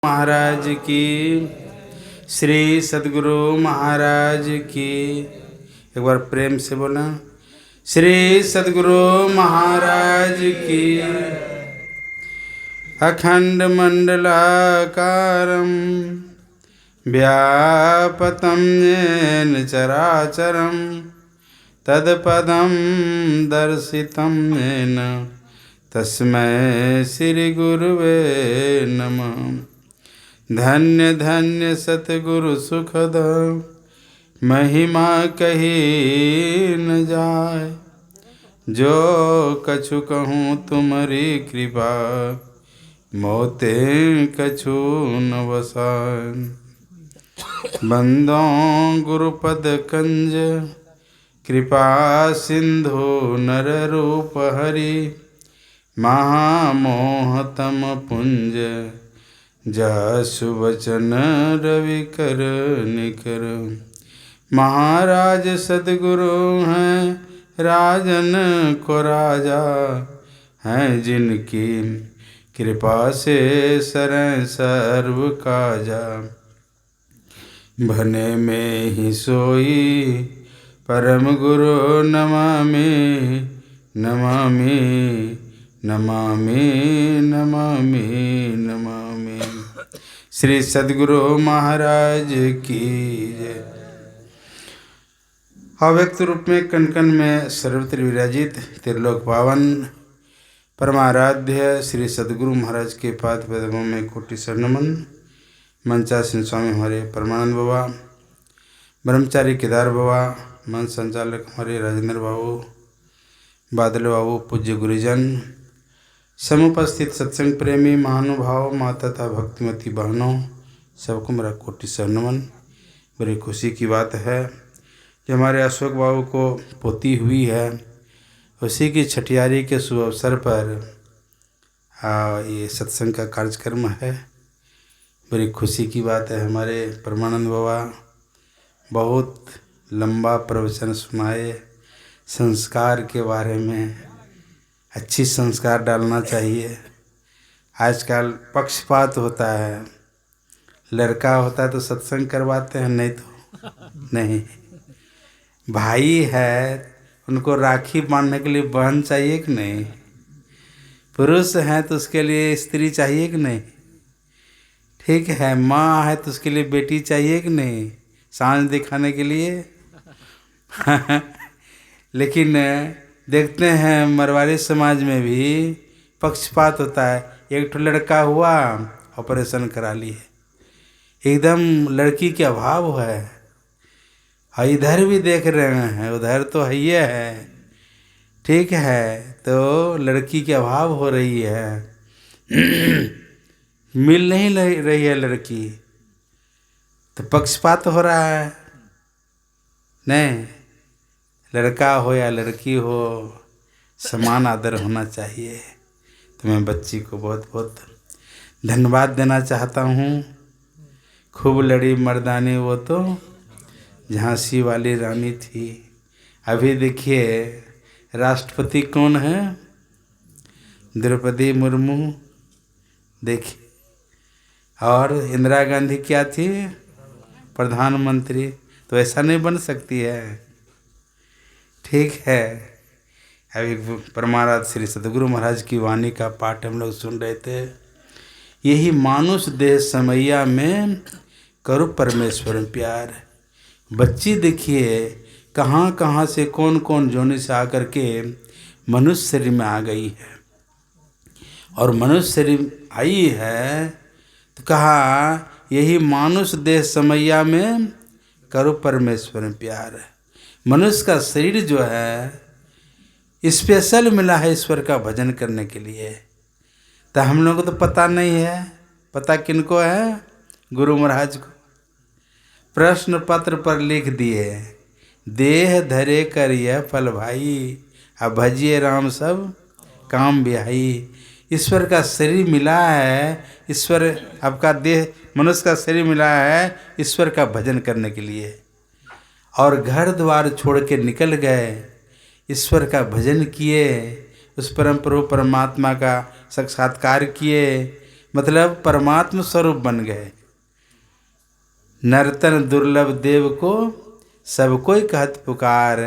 महाराज की, श्री सद्गुरु महाराज की। एक बार प्रेम से बोला, श्री सद्गुरु महाराज की। अखंड मंडलाकारं व्यापतं येन चराचरं तत्पदं दर्शितं येन तस्मै श्री गुरुवे नमः। धन्य धन्य सतगुरु सुखद महिमा कही न जाय। जो कछु कहूँ तुम्हारी कृपा मोते कछु न वसाय। बंदों गुरुपद कंज कृपा सिंधु नर रूप हरि। महामोहतम पुंज जसु वचन रवि कर निकर। महाराज सद्गुरु हैं राजन को राजा, हैं जिनकी कृपा से सरें सर्व काजा। भने में ही सोई परम गुरु नमामि नमामि नमामि नमामि नमामि। श्री सद्गुरु महाराज की जय। अव्यक्त रूप में कण कण में सर्वत्र विराजित त्रिलोक पावन परमाराध्य श्री सद्गुरु महाराज के पाद पद्मों में कोटि नमन। मंचासीन स्वामी हमारे परमानंद बाबा, ब्रह्मचारी केदार बाबा, मन संचालक हमारे राजेंद्र बाबू, बादल बाबू, पूज्य गुरुजन, समुपस्थित सत्संग प्रेमी महानुभाव, माता तथा भक्तिमती बहनों, सबको मेरा कोटि नमन। बड़ी खुशी की बात है कि हमारे अशोक बाबू को पोती हुई है, उसी की छठियारी के शुभ अवसर पर ये सत्संग का कार्यक्रम है। बड़ी खुशी की बात है। हमारे परमानंद बाबा बहुत लंबा प्रवचन सुनाए संस्कार के बारे में। अच्छी संस्कार डालना चाहिए। आजकल पक्षपात होता है, लड़का होता है तो सत्संग करवाते हैं, नहीं तो नहीं। भाई है उनको राखी बांधने के लिए बहन चाहिए कि नहीं। पुरुष हैं तो उसके लिए स्त्री चाहिए कि नहीं। ठीक है, माँ है तो उसके लिए बेटी चाहिए कि नहीं, सांझ दिखाने के लिए। लेकिन देखते हैं मरवाड़ी समाज में भी पक्षपात होता है। एक तो लड़का हुआ, ऑपरेशन करा लिए, एकदम लड़की के अभाव है। और इधर भी देख रहे हैं, उधर तो है ही है। ठीक है, तो लड़की के अभाव हो रही है, मिल नहीं रही है लड़की, तो पक्षपात हो रहा है। नहीं, लड़का हो या लड़की हो, समान आदर होना चाहिए। तो मैं बच्ची को बहुत बहुत धन्यवाद देना चाहता हूँ। खूब लड़ी मर्दानी वो तो झांसी वाली रानी थी। अभी देखिए राष्ट्रपति कौन है, द्रौपदी मुर्मू। देखिए, और इंदिरा गांधी क्या थी, प्रधानमंत्री। तो ऐसा नहीं बन सकती है। ठीक है, अभी परमाराध्य श्री सद्गुरु महाराज की वाणी का पाठ हम लोग सुन रहे थे। यही मानुष देह समैया में करो परमेश्वर प्यार। बच्ची देखिए कहाँ कहाँ से कौन कौन जोनि से आकर के मनुष्य शरीर में आ गई है। और मनुष्य शरीर आई है तो कहा यही मानुष देह समैया में करो परमेश्वर प्यार। मनुष्य का शरीर जो है स्पेशल मिला है ईश्वर का भजन करने के लिए। तो हम लोगों को तो पता नहीं है। पता किनको है? गुरु महाराज को। प्रश्न पत्र पर लिख दिए, देह धरे कर यह फल भाई, अब भजिए राम सब काम बिहाई। ईश्वर का शरीर मिला है, ईश्वर आपका देह मनुष्य का शरीर मिला है ईश्वर का भजन करने के लिए। और घर द्वार छोड़ के निकल गए, ईश्वर का भजन किए, उस परम प्रभु परमात्मा का साक्षात्कार किए, मतलब परमात्म स्वरूप बन गए। नर्तन दुर्लभ देव को सब कोई कहत पुकार,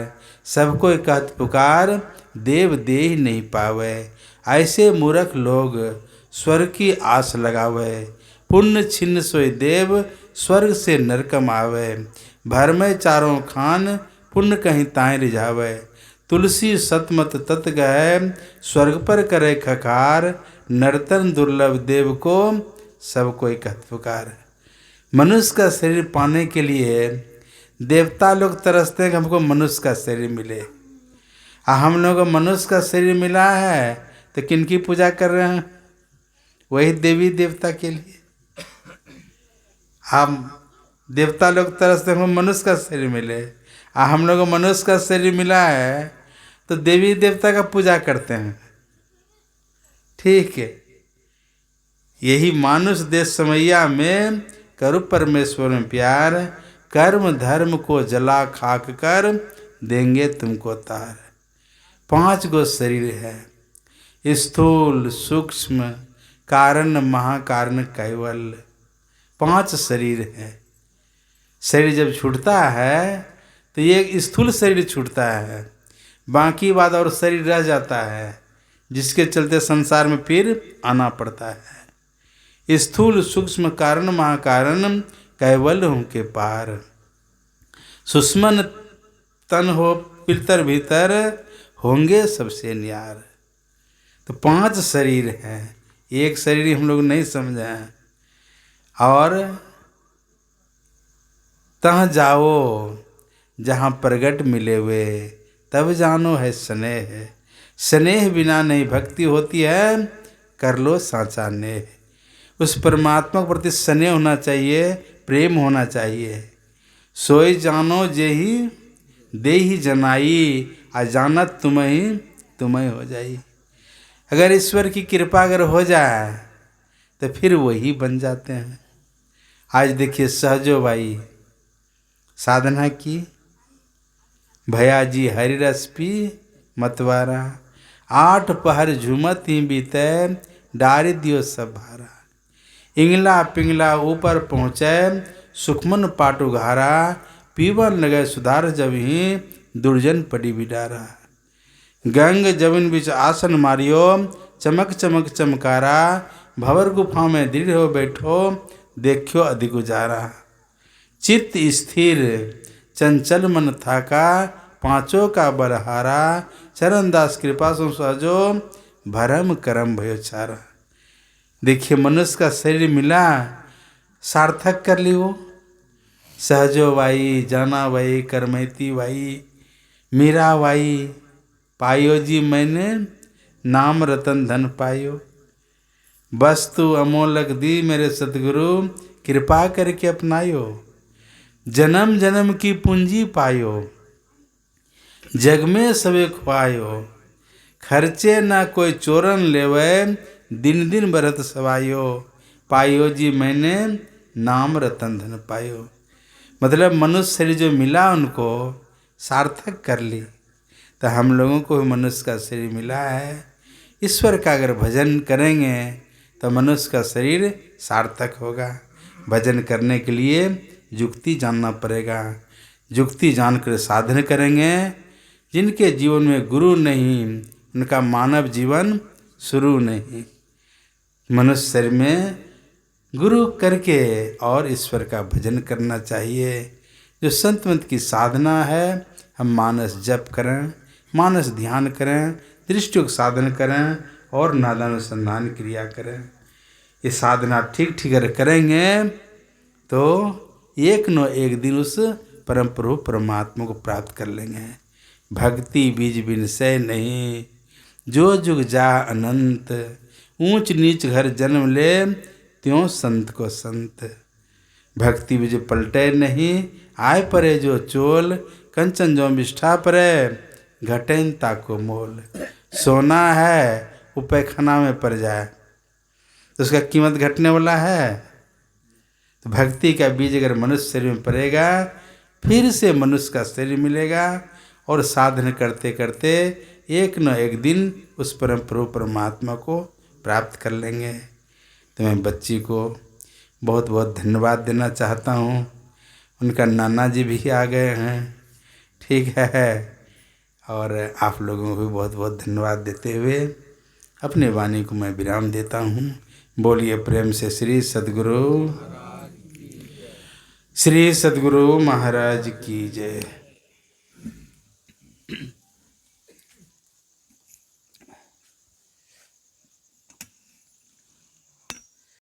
सब कोई कहत पुकार, देव देह नहीं पावे। ऐसे मूर्ख लोग स्वर्ग की आस लगावे, पुण्य छिन्न सोई देव स्वर्ग से नरकम आवे। भर में चारों खान पुण्य कहीं ताएं रिझावे, तुलसी सतमत तत गए स्वर्ग पर करे खकार। नर्तन दुर्लभ देव को सब कोई कहत पुकार। मनुष्य का शरीर पाने के लिए देवता लोग तरसते हैं कि हमको मनुष्य का शरीर मिले। हम लोग को मनुष्य का शरीर मिला है तो किनकी पूजा कर रहे हैं? वही देवी देवता के लिए। हम देवता लोग तरसते हैं मनुष्य का शरीर मिले, हम लोग को मनुष्य का शरीर मिला है तो देवी देवता का पूजा करते हैं। ठीक है, यही मानुष देश समैया में करो परमेश्वर में प्यार। कर्म धर्म को जला खाक कर देंगे तुमको तार। 5 गो शरीर है, स्थूल सूक्ष्म कारण महाकारण कैवल। 5 शरीर है। शरीर जब छूटता है तो ये स्थूल शरीर छूटता है, बाकी बात और शरीर रह जाता है, जिसके चलते संसार में फिर आना पड़ता है। स्थूल सूक्ष्म कारण महाकारण कैवल उनके पार। सुषमन तन हो पितर भीतर होंगे सबसे न्यार। तो 5 शरीर हैं, एक शरीर हम लोग नहीं समझे हैं। और तह जाओ जहाँ प्रगट मिले हुए, तब जानो है स्नेह। स्नेह बिना नहीं भक्ति होती है, कर लो साचा नेह। उस परमात्मा के प्रति स्नेह होना चाहिए, प्रेम होना चाहिए। सोई जानो जेहि देहि जनाई, आ जानत तुम्हें हो जाई। अगर ईश्वर की कृपा अगर हो जाए तो फिर वही बन जाते हैं। आज देखिए सहजो भाई साधना की, भैया जी हरिरस पी मतवारा। 8 पहर झूमत ही बीते, डारी दियो सब भारा। इंगला पिंगला ऊपर पहुँचे, सुखमन पाटू घारा। पीवन लगे सुधार जब ही, दुर्जन पड़ी बिडारा। गंग जमिन बिच आसन मारियो, चमक चमक चमकारा। भंवर गुफा में दृढ़ हो बैठो, देखियो अधिक उजारा। चित्त स्थिर चंचल मन थाका, 5 का बलहारा। चरणदास कृपा सो सहजो, भरम करम भयो छारा। देखिए मनुष्य का शरीर मिला, सार्थक कर ली वो। सहजो भाई जाना भाई करमैती भाई मीरा भाई, पायो जी मैंने नाम रतन धन पायो। वस्तु अमोलक दी मेरे सतगुरु, कृपा करके अपनायो। जन्म जन्म की पूंजी पायो, जग में सबे खुआयो। खर्चे ना कोई चोरन लेवे, दिन दिन बरत सवायो। पायो जी मैंने नाम रतन धन पायो। मतलब मनुष्य शरीर जो मिला उनको सार्थक कर ली। तो हम लोगों को भी मनुष्य का शरीर मिला है। ईश्वर का अगर भजन करेंगे तो मनुष्य का शरीर सार्थक होगा। भजन करने के लिए युक्ति जानना पड़ेगा। युक्ति जानकर साधन करेंगे। जिनके जीवन में गुरु नहीं, उनका मानव जीवन शुरू नहीं। मनुष्य शरीर में गुरु करके और ईश्वर का भजन करना चाहिए। जो संत मंत की साधना है, हम मानस जप करें, मानस ध्यान करें, दृष्टियोग साधन करें और नादानुसंधान क्रिया करें। ये साधना ठीक ठीक अगर करेंगे तो एक न एक दिन उस परम प्रभु परमात्मा को प्राप्त कर लेंगे। भक्ति बीज बिन सै नहीं, जो जुग जा अनंत। ऊंच नीच घर जन्म ले, त्यों संत को संत। भक्ति बीज पलटे नहीं, आय परे जो चोल। कंचन जो विष्ठा परे, घटेन ताको मोल। सोना है वो पैखाना में पड़ जाए तो उसका कीमत घटने वाला है। तो भक्ति का बीज अगर मनुष्य शरीर में पड़ेगा, फिर से मनुष्य का शरीर मिलेगा और साधन करते करते एक न एक दिन उस परम प्रभु परमात्मा को प्राप्त कर लेंगे। तो मैं बच्ची को बहुत बहुत धन्यवाद देना चाहता हूँ। उनका नाना जी भी आ गए हैं, ठीक है। और आप लोगों को भी बहुत बहुत धन्यवाद देते हुए अपने वाणी को मैं विराम देता हूँ। बोलिए प्रेम से श्री सद्गुरु महाराज की जय।